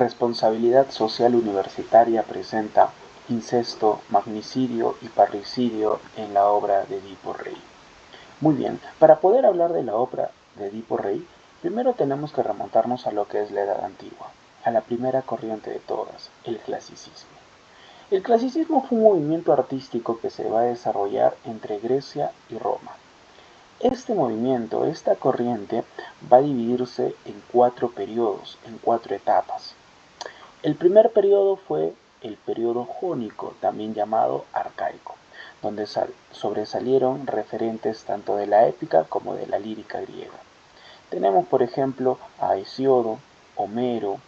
Responsabilidad Social Universitaria presenta incesto, magnicidio y parricidio en la obra de Edipo Rey. Muy bien, para poder hablar de la obra de Edipo Rey, primero tenemos que remontarnos a lo que es la Edad Antigua, a la primera corriente de todas, el clasicismo. El clasicismo fue un movimiento artístico que se va a desarrollar entre Grecia y Roma. Este movimiento, esta corriente, va a dividirse en 4 periodos, en 4 etapas. El primer periodo fue el periodo jónico, también llamado arcaico, donde sobresalieron referentes tanto de la épica como de la lírica griega. Tenemos, por ejemplo, a Hesíodo, Homero,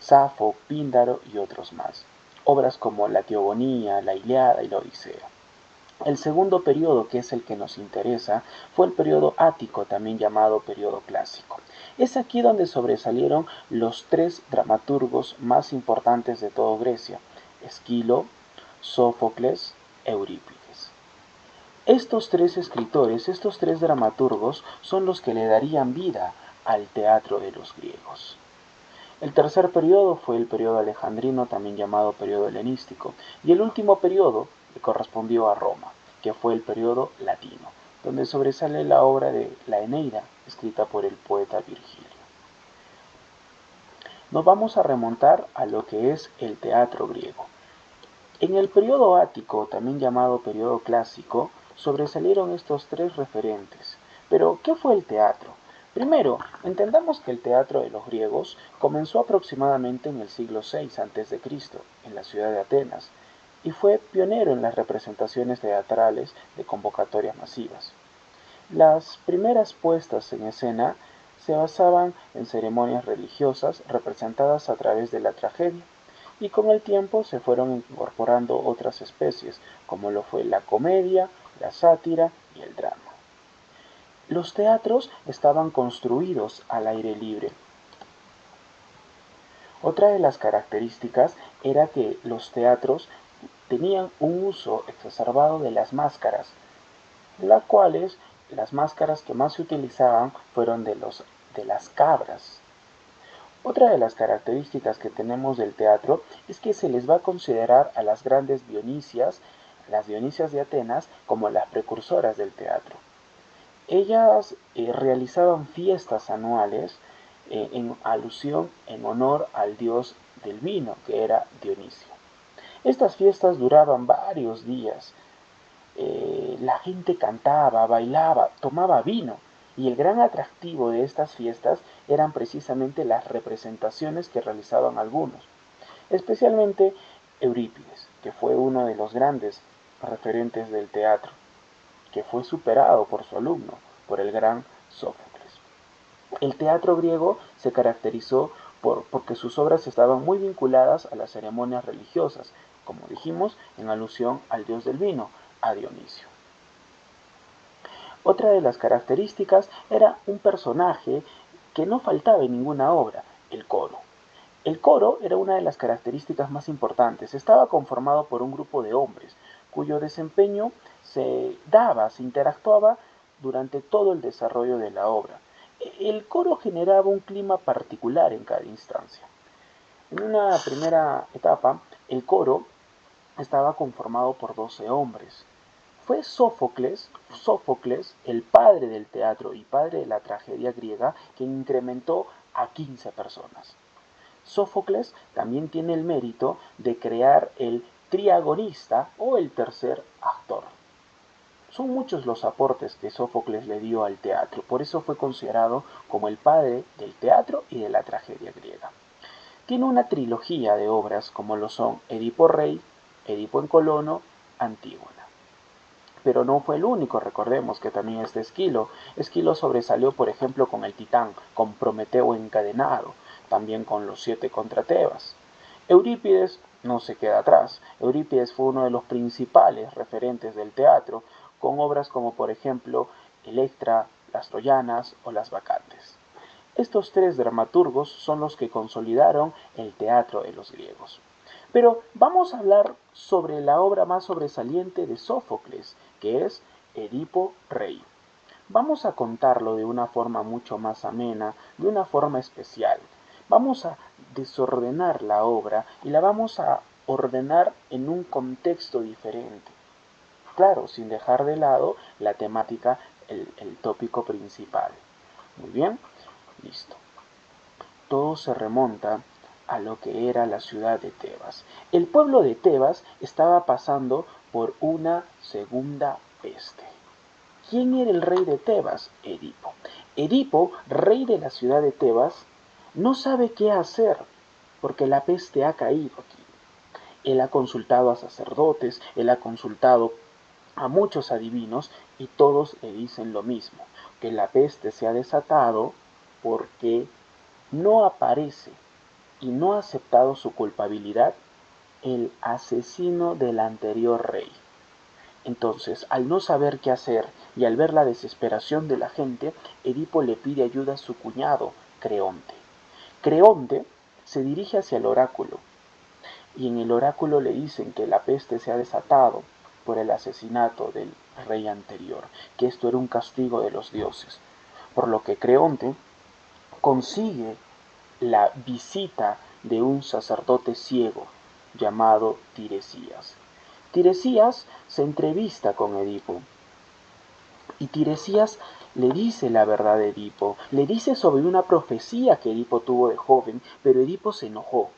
Safo, Píndaro y otros más. Obras como la Teogonía, la Ilíada y la Odisea. El segundo periodo, que es el que nos interesa, fue el periodo ático, también llamado periodo clásico. Es aquí donde sobresalieron los 3 dramaturgos más importantes de toda Grecia: Esquilo, Sófocles, Eurípides. Estos 3 escritores, estos 3 dramaturgos, son los que le darían vida al teatro de los griegos. El tercer periodo fue el periodo alejandrino, también llamado periodo helenístico, y el último periodo le correspondió a Roma, que fue el periodo latino, donde sobresale la obra de la Eneida, escrita por el poeta Virgilio. Nos vamos a remontar a lo que es el teatro griego. En el periodo ático, también llamado periodo clásico, sobresalieron estos 3 referentes. Pero, ¿qué fue el teatro? Primero, entendamos que el teatro de los griegos comenzó aproximadamente en el siglo VI a.C., en la ciudad de Atenas, y fue pionero en las representaciones teatrales de convocatorias masivas. Las primeras puestas en escena se basaban en ceremonias religiosas representadas a través de la tragedia, y con el tiempo se fueron incorporando otras especies, como lo fue la comedia, la sátira y el drama. Los teatros estaban construidos al aire libre. Otra de las características era que los teatros tenían un uso exacerbado de las máscaras, las máscaras que más se utilizaban fueron de las cabras. Otra de las características que tenemos del teatro es que se les va a considerar a las grandes Dionisias, las Dionisias de Atenas, como las precursoras del teatro. Ellas realizaban fiestas anuales en alusión, en honor al dios del vino, que era Dionisio. Estas fiestas duraban varios días. La gente cantaba, bailaba, tomaba vino, y el gran atractivo de estas fiestas eran precisamente las representaciones que realizaban algunos, especialmente Eurípides, que fue uno de los grandes referentes del teatro, que fue superado por su alumno, por el gran Sófocles. El teatro griego se caracterizó porque sus obras estaban muy vinculadas a las ceremonias religiosas, como dijimos, en alusión al dios del vino, a Dionisio. Otra de las características era un personaje que no faltaba en ninguna obra: el coro. El coro era una de las características más importantes. Estaba conformado por un grupo de hombres, cuyo desempeño se interactuaba durante todo el desarrollo de la obra. El coro generaba un clima particular en cada instancia. En una primera etapa, el coro estaba conformado por 12 hombres. Fue Sófocles, el padre del teatro y padre de la tragedia griega, quien incrementó a 15 personas. Sófocles también tiene el mérito de crear el triagonista o el tercer actor. Son muchos los aportes que Sófocles le dio al teatro, por eso fue considerado como el padre del teatro y de la tragedia griega. Tiene una trilogía de obras como lo son Edipo Rey, Edipo en Colono, Antígona. Pero no fue el único, recordemos que también está Esquilo. Esquilo sobresalió, por ejemplo, con el Titán, con Prometeo encadenado, también con los 7 contra Tebas. Eurípides no se queda atrás. Eurípides fue uno de los principales referentes del teatro, con obras como, por ejemplo, Electra, las Troyanas o las Bacantes. Estos 3 dramaturgos son los que consolidaron el teatro de los griegos. Pero vamos a hablar sobre la obra más sobresaliente de Sófocles, que es Edipo Rey. Vamos a contarlo de una forma mucho más amena, de una forma especial. Vamos a desordenar la obra y la vamos a ordenar en un contexto diferente. Claro, sin dejar de lado la temática, el tópico principal. Muy bien, listo. Todo se remonta a lo que era la ciudad de Tebas. El pueblo de Tebas estaba pasando por una segunda peste. ¿Quién era el rey de Tebas? Edipo. Edipo, rey de la ciudad de Tebas, no sabe qué hacer porque la peste ha caído aquí. Él ha consultado a sacerdotes, él ha consultado a muchos adivinos y todos le dicen lo mismo, que la peste se ha desatado porque no aparece y no ha aceptado su culpabilidad el asesino del anterior rey. Entonces, al no saber qué hacer y al ver la desesperación de la gente, Edipo le pide ayuda a su cuñado, Creonte. Creonte se dirige hacia el oráculo y en el oráculo le dicen que la peste se ha desatado por el asesinato del rey anterior, que esto era un castigo de los dioses, por lo que Creonte consigue la visita de un sacerdote ciego llamado Tiresias. Tiresias se entrevista con Edipo y Tiresias le dice la verdad a Edipo, le dice sobre una profecía que Edipo tuvo de joven, pero Edipo se enojó.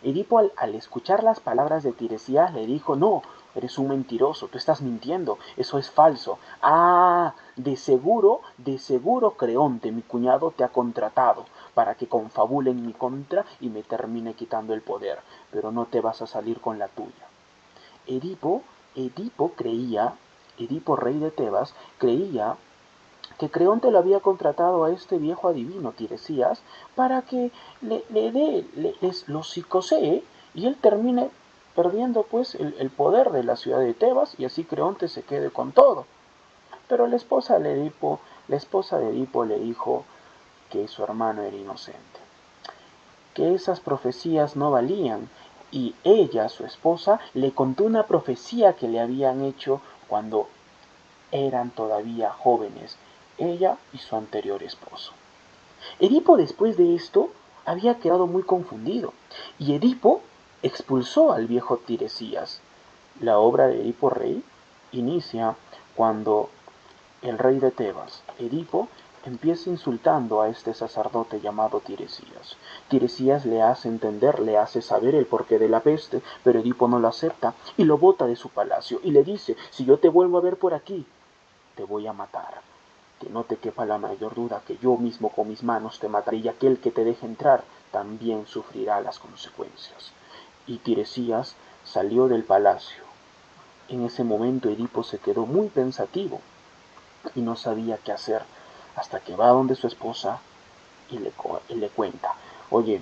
Edipo al escuchar las palabras de Tiresias le dijo, no, eres un mentiroso, tú estás mintiendo, eso es falso. Ah, de seguro Creonte, mi cuñado, te ha contratado para que confabule en mi contra y me termine quitando el poder, pero no te vas a salir con la tuya. Edipo, Edipo creía, Edipo rey de Tebas, creía que Creonte lo había contratado a este viejo adivino Tiresias para que lo psicosee y él termine perdiendo pues el poder de la ciudad de Tebas y así Creonte se quede con todo. Pero la esposa de Edipo le dijo que su hermano era inocente, que esas profecías no valían y ella, su esposa, le contó una profecía que le habían hecho cuando eran todavía jóvenes, ella y su anterior esposo. Edipo después de esto había quedado muy confundido y Edipo expulsó al viejo Tiresias. La obra de Edipo Rey inicia cuando el rey de Tebas, Edipo, empieza insultando a este sacerdote llamado Tiresias. Tiresias le hace entender, le hace saber el porqué de la peste, pero Edipo no lo acepta y lo bota de su palacio y le dice, si yo te vuelvo a ver por aquí, te voy a matar. Que no te quepa la mayor duda que yo mismo con mis manos te mataré y aquel que te deje entrar también sufrirá las consecuencias. Y Tiresias salió del palacio. En ese momento Edipo se quedó muy pensativo y no sabía qué hacer hasta que va donde su esposa y le cuenta, oye,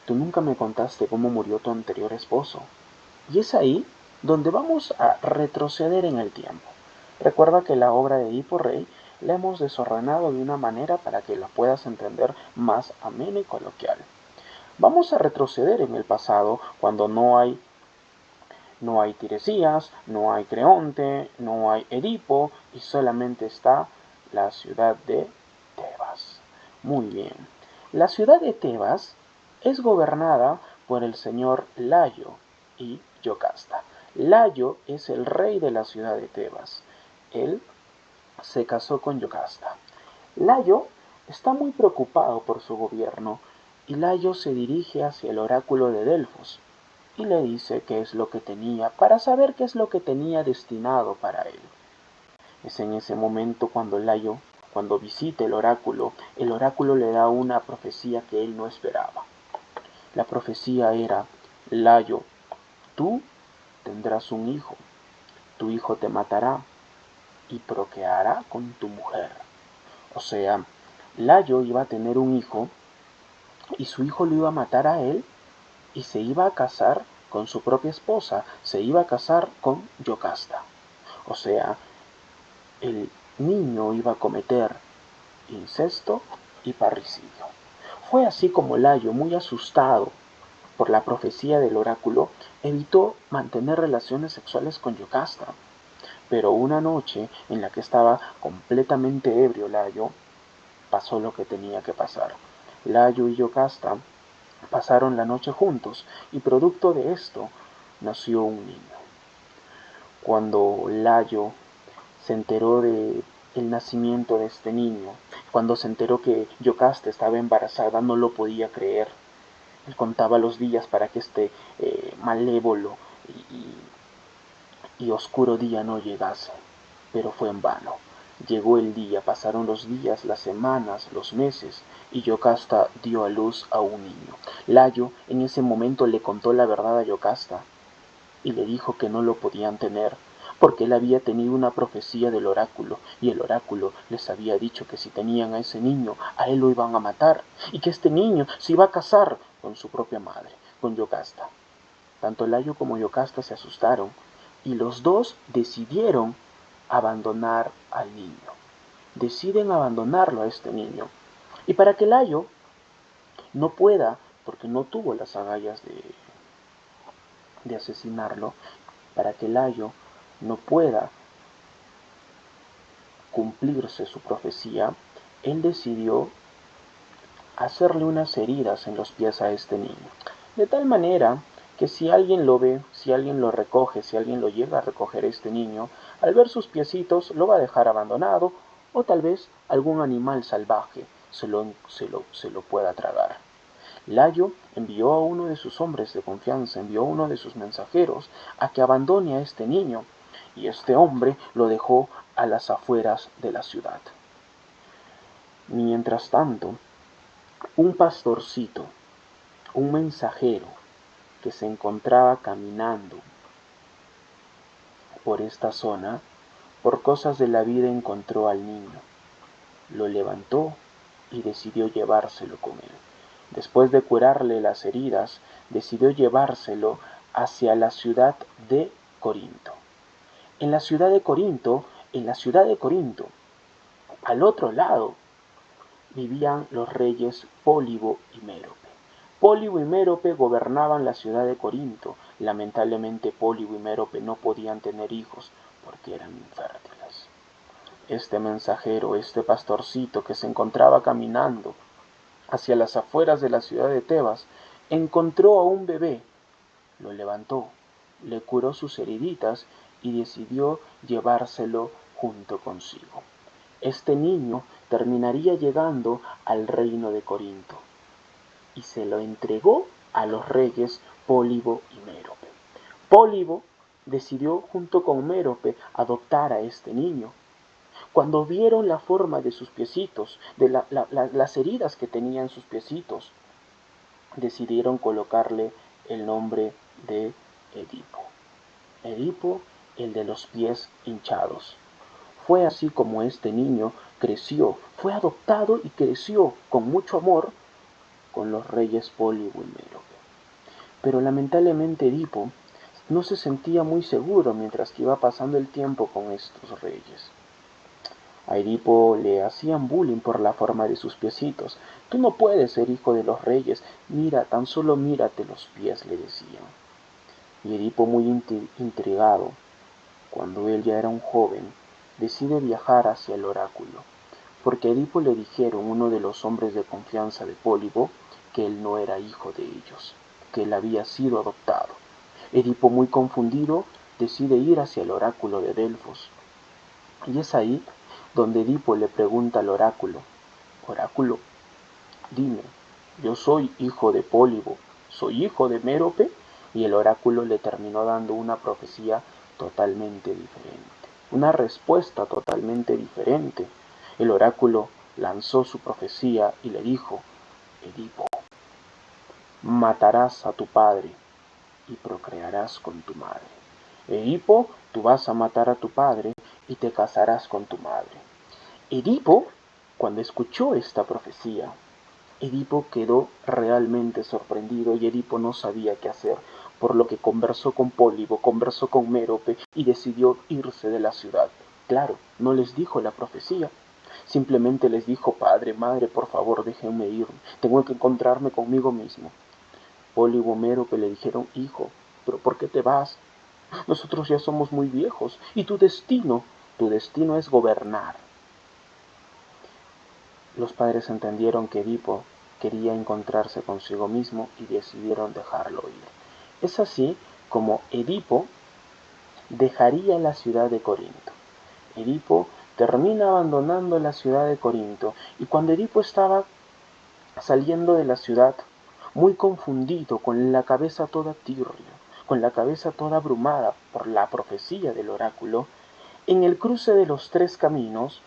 tú nunca me contaste cómo murió tu anterior esposo. Y es ahí donde vamos a retroceder en el tiempo. Recuerda que la obra de Edipo Rey la hemos desordenado de una manera para que la puedas entender más amena y coloquial. Vamos a retroceder en el pasado cuando no hay Tiresias, no hay Creonte, no hay Edipo y solamente está la ciudad de Tebas. Muy bien. La ciudad de Tebas es gobernada por el señor Layo y Yocasta. Layo es el rey de la ciudad de Tebas. Él se casó con Yocasta. Layo está muy preocupado por su gobierno y Layo se dirige hacia el oráculo de Delfos y le dice qué es lo que tenía, para saber qué es lo que tenía destinado para él. Es en ese momento cuando Layo, cuando visita el oráculo le da una profecía que él no esperaba. La profecía era, Layo, tú tendrás un hijo, tu hijo te matará y procreará con tu mujer. O sea, Layo iba a tener un hijo y su hijo lo iba a matar a él y se iba a casar con su propia esposa, se iba a casar con Yocasta. O sea, el niño iba a cometer incesto y parricidio. Fue así como Layo, muy asustado por la profecía del oráculo, evitó mantener relaciones sexuales con Yocasta. Pero una noche en la que estaba completamente ebrio Layo, pasó lo que tenía que pasar. Layo y Yocasta Pasaron la noche juntos y producto de esto nació un niño. Cuando Layo se enteró de el nacimiento de este niño, cuando se enteró que Yocasta estaba embarazada, no lo podía creer. Él contaba los días para que este malévolo y oscuro día no llegase, pero fue en vano. Llegó el día, pasaron los días, las semanas, los meses, y Yocasta dio a luz a un niño. Layo en ese momento le contó la verdad a Yocasta y le dijo que no lo podían tener, porque él había tenido una profecía del oráculo, y el oráculo les había dicho que si tenían a ese niño, a él lo iban a matar, y que este niño se iba a casar con su propia madre, con Yocasta. Tanto Layo como Yocasta se asustaron, y los dos decidieron abandonar al niño. Deciden abandonarlo a este niño. Y para que Layo no pueda, porque no tuvo las agallas de asesinarlo, para que Layo no pueda cumplirse su profecía, él decidió hacerle unas heridas en los pies a este niño, de tal manera que si alguien lo ve, si alguien lo recoge, si alguien lo llega a recoger este niño, al ver sus piecitos lo va a dejar abandonado, o tal vez algún animal salvaje se lo pueda tragar. Layo envió a uno de sus hombres de confianza, envió a uno de sus mensajeros a que abandone a este niño, y este hombre lo dejó a las afueras de la ciudad. Mientras tanto, un pastorcito, un mensajero que se encontraba caminando por esta zona, por cosas de la vida encontró al niño, lo levantó y decidió llevárselo con él. Después de curarle las heridas, decidió llevárselo hacia la ciudad de Corinto. En la ciudad de Corinto, al otro lado, vivían los reyes Pólibo y Mérope. Pólibo y Mérope gobernaban la ciudad de Corinto. Lamentablemente Pólibo y Mérope no podían tener hijos porque eran infértiles. Este mensajero, este pastorcito que se encontraba caminando hacia las afueras de la ciudad de Tebas, encontró a un bebé, lo levantó, le curó sus heriditas y decidió llevárselo junto consigo. Este niño terminaría llegando al reino de Corinto y se lo entregó a los reyes Pólibo y Mérope. Pólibo decidió junto con Mérope adoptar a este niño. Cuando vieron la forma de sus piecitos, de las heridas que tenían sus piecitos, decidieron colocarle el nombre de Edipo. Edipo, el de los pies hinchados. Fue así como este niño creció, fue adoptado y creció con mucho amor con los reyes Pólibo y Mérope. Pero lamentablemente Edipo no se sentía muy seguro mientras que iba pasando el tiempo con estos reyes. A Edipo le hacían bullying por la forma de sus piecitos. Tú no puedes ser hijo de los reyes, mira, tan solo mírate los pies, le decían. Y Edipo, muy intrigado, cuando él ya era un joven, decide viajar hacia el oráculo, porque a Edipo le dijeron uno de los hombres de confianza de Pólibo que él no era hijo de ellos, que él había sido adoptado. Edipo, muy confundido, decide ir hacia el oráculo de Delfos. Y es ahí donde Edipo le pregunta al oráculo: Oráculo, dime, yo soy hijo de Pólibo, soy hijo de Mérope. Y el oráculo le terminó dando una profecía totalmente diferente, una respuesta totalmente diferente. El oráculo lanzó su profecía y le dijo: Edipo, matarás a tu padre y procrearás con tu madre. Edipo, tú vas a matar a tu padre y te casarás con tu madre. Edipo, cuando escuchó esta profecía, Edipo quedó realmente sorprendido y Edipo no sabía qué hacer, por lo que conversó con Pólibo, conversó con Mérope y decidió irse de la ciudad. Claro, no les dijo la profecía, simplemente les dijo: padre, madre, por favor, déjenme ir, tengo que encontrarme conmigo mismo. Pólibo y Mérope le dijeron: hijo, ¿pero por qué te vas? Nosotros ya somos muy viejos y tu destino es gobernar. Los padres entendieron que Edipo quería encontrarse consigo mismo y decidieron dejarlo ir. Es así como Edipo dejaría la ciudad de Corinto. Edipo termina abandonando la ciudad de Corinto, y cuando Edipo estaba saliendo de la ciudad, muy confundido, con la cabeza toda tirria, con la cabeza toda abrumada por la profecía del oráculo, en el cruce de los tres caminos,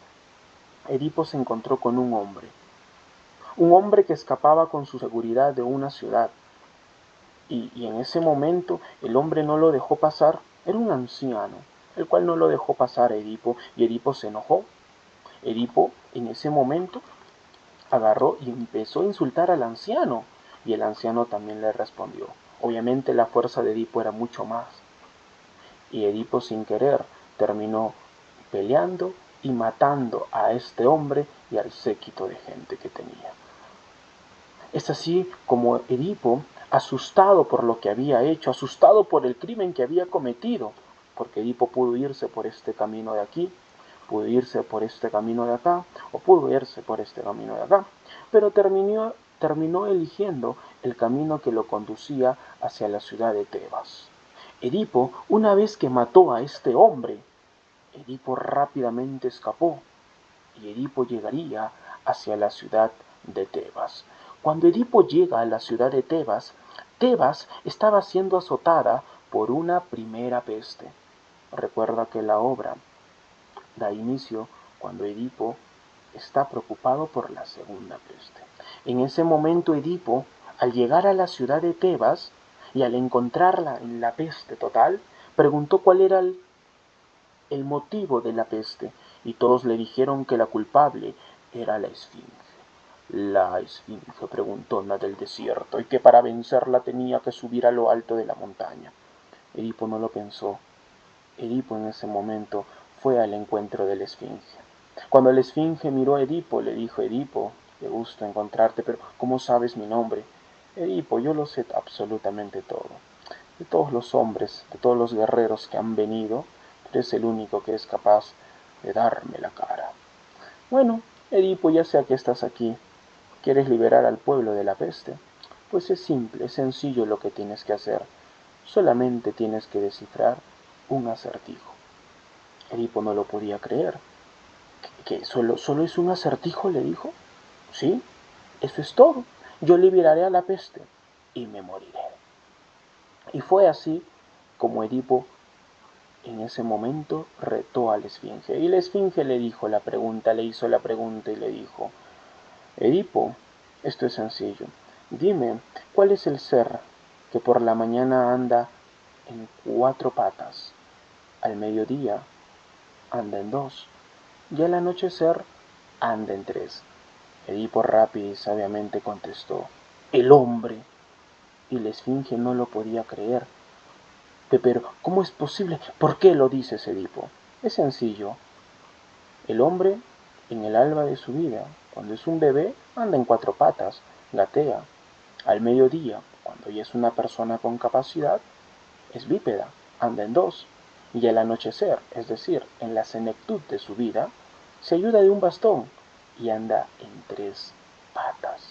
Edipo se encontró con un hombre que escapaba con su seguridad de una ciudad, y en ese momento el hombre no lo dejó pasar. Era un anciano, el cual no lo dejó pasar a Edipo, y Edipo se enojó. Edipo en ese momento agarró y empezó a insultar al anciano, y el anciano también le respondió. Obviamente la fuerza de Edipo era mucho más, y Edipo sin querer terminó peleando y matando a este hombre y al séquito de gente que tenía. Es así como Edipo, asustado por lo que había hecho, asustado por el crimen que había cometido, porque Edipo pudo irse por este camino de aquí, pudo irse por este camino de acá, o pudo irse por este camino de acá, pero terminó eligiendo el camino que lo conducía hacia la ciudad de Tebas. Edipo, una vez que mató a este hombre, Edipo rápidamente escapó, y Edipo llegaría hacia la ciudad de Tebas. Cuando Edipo llega a la ciudad de Tebas, Tebas estaba siendo azotada por una primera peste. Recuerda que la obra da inicio cuando Edipo está preocupado por la segunda peste. En ese momento Edipo, al llegar a la ciudad de Tebas y al encontrarla en la peste total, preguntó cuál era el motivo de la peste, y todos le dijeron que la culpable era la Esfinge. La Esfinge, preguntona del desierto, y que para vencerla tenía que subir a lo alto de la montaña. Edipo no lo pensó. Edipo en ese momento fue al encuentro de la Esfinge. Cuando la Esfinge miró a Edipo, le dijo: Edipo, qué gusto encontrarte, pero ¿cómo sabes mi nombre? Edipo, yo lo sé absolutamente todo. De todos los hombres, de todos los guerreros que han venido, eres el único que es capaz de darme la cara. Bueno, Edipo, ya sea que estás aquí, ¿quieres liberar al pueblo de la peste? Pues es simple, es sencillo lo que tienes que hacer. Solamente tienes que descifrar un acertijo. Edipo no lo podía creer. ¿Qué? ¿Solo es un acertijo?, le dijo. Sí, eso es todo. Yo liberaré a la peste y me moriré. Y fue así como Edipo en ese momento retó a la Esfinge. Y la Esfinge le hizo la pregunta y le dijo: Edipo, esto es sencillo. Dime, ¿cuál es el ser que por la mañana anda en 4 patas, al mediodía anda en 2 y al anochecer anda en 3? Edipo rápido y sabiamente contestó: el hombre. Y la Esfinge no lo podía creer. Pero, ¿cómo es posible? ¿Por qué lo dices, Edipo? Es sencillo. El hombre, en el alba de su vida, cuando es un bebé, anda en 4 patas, gatea. Al mediodía, cuando ya es una persona con capacidad, es bípeda, anda en 2. Y al anochecer, es decir, en la senectud de su vida, se ayuda de un bastón y anda en 3 patas.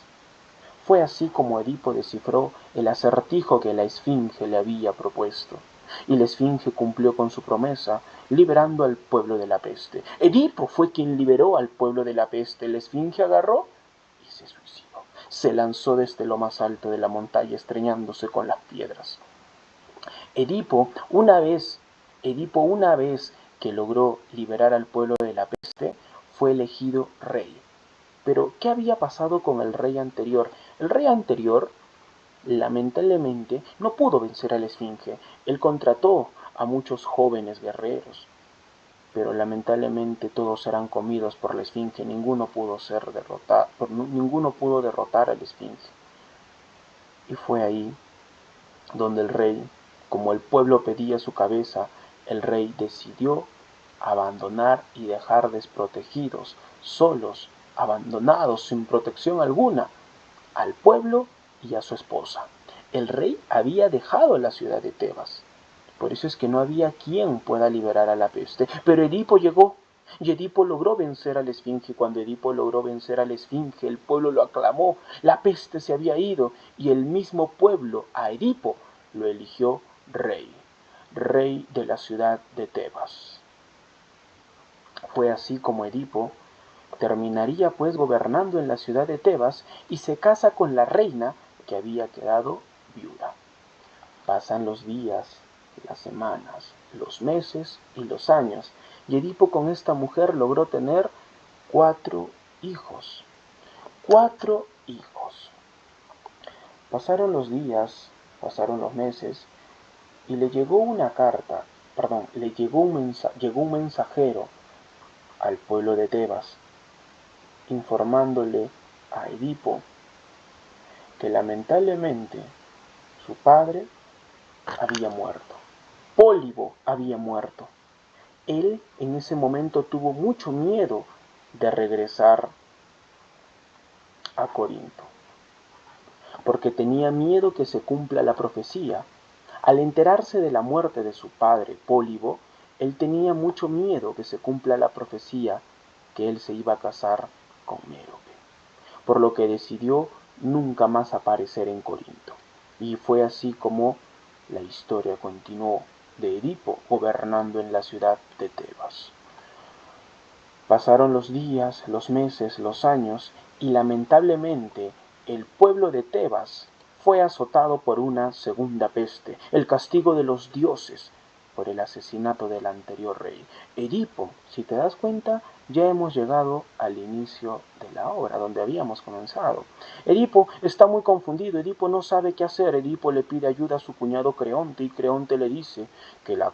Fue así como Edipo descifró el acertijo que la Esfinge le había propuesto, y la Esfinge cumplió con su promesa, liberando al pueblo de la peste. Edipo fue quien liberó al pueblo de la peste. La Esfinge agarró y se suicidó. Se lanzó desde lo más alto de la montaña, estrellándose con las piedras. Edipo, una vez que logró liberar al pueblo de la peste, fue elegido rey. Pero, ¿qué había pasado con el rey anterior? El rey anterior, lamentablemente, no pudo vencer a la Esfinge. Él contrató a muchos jóvenes guerreros, pero lamentablemente todos eran comidos por la Esfinge. Ninguno pudo derrotar a la Esfinge. Y fue ahí donde el rey, como el pueblo pedía su cabeza, el rey decidió abandonar y dejar desprotegidos, solos, abandonados, sin protección alguna, al pueblo y a su esposa. El rey había dejado la ciudad de Tebas. Por eso es que no había quien pueda liberar a la peste. Pero Edipo llegó, Y Edipo logró vencer a la esfinge. Cuando Edipo logró vencer a la esfinge, el pueblo lo aclamó, la peste se había ido, y el mismo pueblo a Edipo lo eligió rey de la ciudad de Tebas. Fue así como Edipo terminaría pues gobernando en la ciudad de Tebas y se casa con la reina que había quedado viuda. Pasan los días, las semanas, los meses y los años, y Edipo con esta mujer logró tener 4 hijos. 4 hijos. Pasaron los días, pasaron los meses, y le llegó una carta, llegó un mensajero al pueblo de Tebas, informándole a Edipo que lamentablemente su padre había muerto. Pólibo había muerto. Él en ese momento tuvo mucho miedo de regresar a Corinto, porque tenía miedo que se cumpla la profecía. Al enterarse de la muerte de su padre, Pólibo, él tenía mucho miedo que se cumpla la profecía que él se iba a casar con Mérope, por lo que decidió nunca más aparecer en Corinto. Y fue así como la historia continuó de Edipo gobernando en la ciudad de Tebas. Pasaron los días, los meses, los años, y lamentablemente el pueblo de Tebas fue azotado por una segunda peste, el castigo de los dioses por el asesinato del anterior rey. Edipo, si te das cuenta, ya hemos llegado al inicio de la obra, donde habíamos comenzado. Edipo está muy confundido, Edipo no sabe qué hacer, Edipo le pide ayuda a su cuñado Creonte, y Creonte le dice que la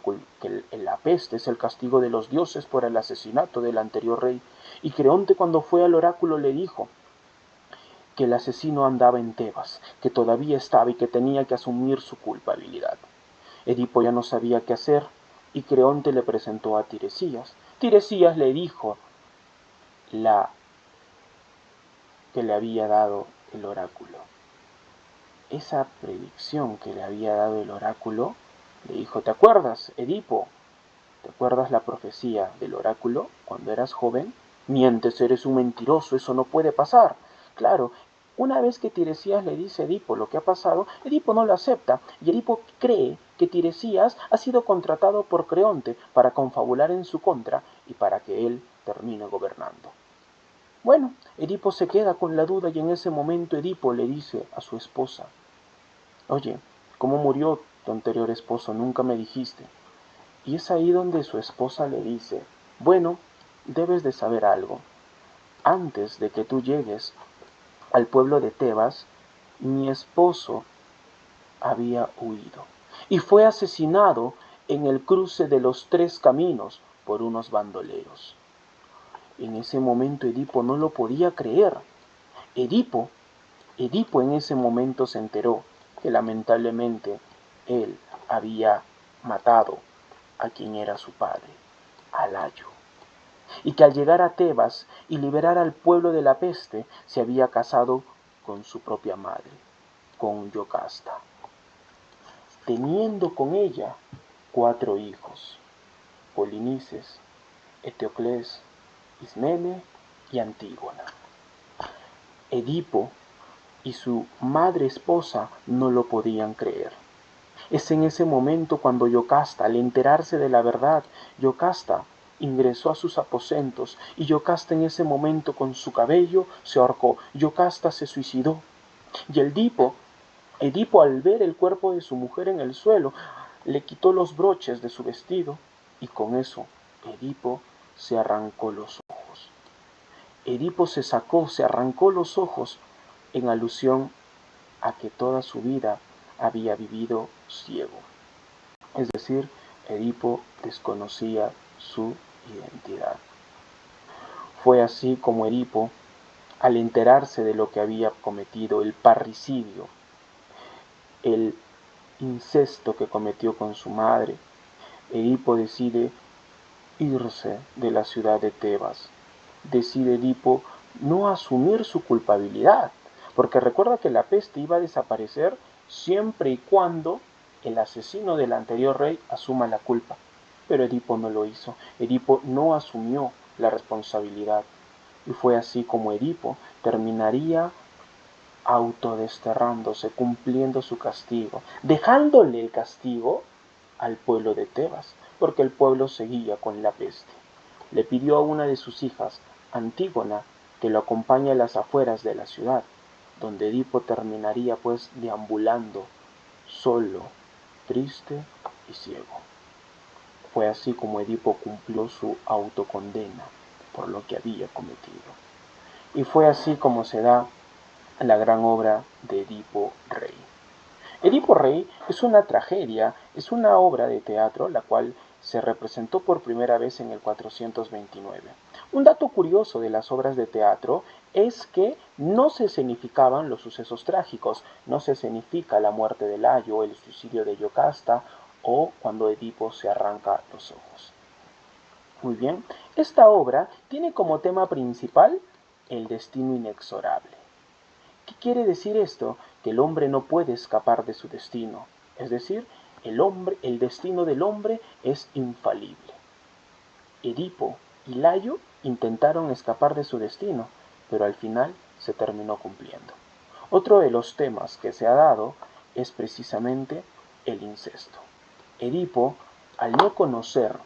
peste es el castigo de los dioses por el asesinato del anterior rey. Y Creonte, cuando fue al oráculo, le dijo que el asesino andaba en Tebas, que todavía estaba y que tenía que asumir su culpabilidad. Edipo ya no sabía qué hacer, y Creonte le presentó a Tiresias. Tiresias le dijo que le había dado el oráculo. Esa predicción que le había dado el oráculo, le dijo: ¿te acuerdas, Edipo? ¿Te acuerdas la profecía del oráculo cuando eras joven? Mientes, eres un mentiroso, eso no puede pasar. Claro, una vez que Tiresias le dice a Edipo lo que ha pasado, Edipo no lo acepta, y Edipo cree que Tiresias ha sido contratado por Creonte para confabular en su contra y para que él termine gobernando. Bueno, Edipo se queda con la duda, y en ese momento Edipo le dice a su esposa: oye, ¿cómo murió tu anterior esposo? Nunca me dijiste. Y es ahí donde su esposa le dice: bueno, debes de saber algo. Antes de que tú llegues al pueblo de Tebas, mi esposo había huido y fue asesinado en el cruce de los 3 caminos por unos bandoleros. En ese momento Edipo no lo podía creer. Edipo en ese momento se enteró que lamentablemente él había matado a quien era su padre, a Layo, y que al llegar a Tebas y liberar al pueblo de la peste, se había casado con su propia madre, con Yocasta, teniendo con ella 4 hijos: Polinices, Eteocles, Ismene y Antígona. Edipo y su madre esposa no lo podían creer. Es en ese momento cuando Yocasta, al enterarse de la verdad, Yocasta ingresó a sus aposentos, y Yocasta en ese momento con su cabello se ahorcó. Yocasta se suicidó. Y Edipo al ver el cuerpo de su mujer en el suelo, le quitó los broches de su vestido, y con eso Edipo se arrancó los ojos. Edipo se arrancó los ojos en alusión a que toda su vida había vivido ciego. Es decir, Edipo desconocía su identidad. Fue así como Edipo, al enterarse de lo que había cometido, el parricidio, el incesto que cometió con su madre, Edipo decide irse de la ciudad de Tebas. Decide Edipo no asumir su culpabilidad, porque recuerda que la peste iba a desaparecer siempre y cuando el asesino del anterior rey asuma la culpa. Pero Edipo no lo hizo. Edipo no asumió la responsabilidad. Y fue así como Edipo terminaría autodesterrándose, cumpliendo su castigo, dejándole el castigo al pueblo de Tebas, porque el pueblo seguía con la peste. Le pidió a una de sus hijas, Antígona, que lo acompañe a las afueras de la ciudad, donde Edipo terminaría pues deambulando, solo, triste y ciego. Fue así como Edipo cumplió su autocondena por lo que había cometido. Y fue así como se da la gran obra de Edipo Rey. Edipo Rey es una tragedia, es una obra de teatro la cual se representó por primera vez en el 429. Un dato curioso de las obras de teatro es que no se escenificaban los sucesos trágicos, no se escenifica la muerte de Layo, el suicidio de Yocasta o cuando Edipo se arranca los ojos. Muy bien, esta obra tiene como tema principal el destino inexorable. ¿Qué quiere decir esto? Que el hombre no puede escapar de su destino. Es decir, el destino del hombre es infalible. Edipo y Layo intentaron escapar de su destino, pero al final se terminó cumpliendo. Otro de los temas que se ha dado es precisamente el incesto. Edipo, al no conocer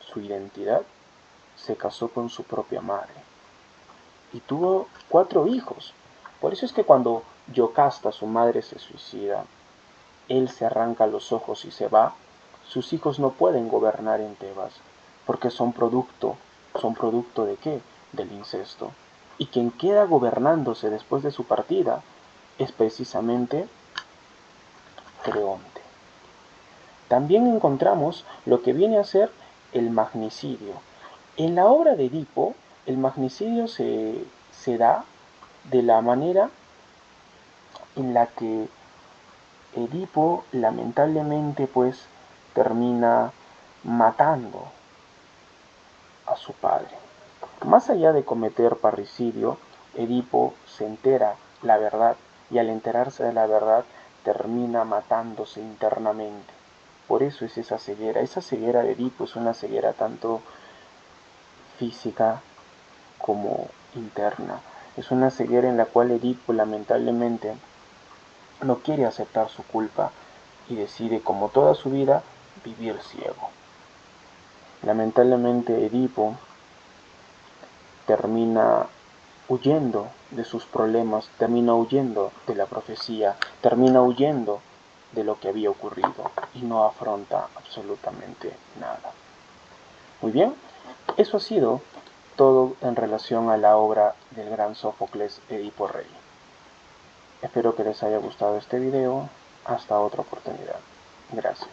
su identidad, se casó con su propia madre y tuvo 4 hijos. Por eso es que cuando Yocasta, su madre, se suicida, él se arranca los ojos y se va, sus hijos no pueden gobernar en Tebas, porque son producto ¿de qué? Del incesto. Y quien queda gobernándose después de su partida es precisamente Creonte. También encontramos lo que viene a ser el magnicidio. En la obra de Edipo, el magnicidio se da de la manera en la que Edipo lamentablemente pues termina matando a su padre. Más allá de cometer parricidio, Edipo se entera la verdad y al enterarse de la verdad termina matándose internamente. Por eso es esa ceguera. Esa ceguera de Edipo es una ceguera tanto física como interna. Es una ceguera en la cual Edipo lamentablemente no quiere aceptar su culpa y decide, como toda su vida, vivir ciego. Lamentablemente Edipo termina huyendo de sus problemas, termina huyendo de la profecía, termina huyendo de lo que había ocurrido y no afronta absolutamente nada. Muy bien, eso ha sido todo en relación a la obra del gran Sófocles, Edipo Rey. Espero que les haya gustado este video. Hasta otra oportunidad. Gracias.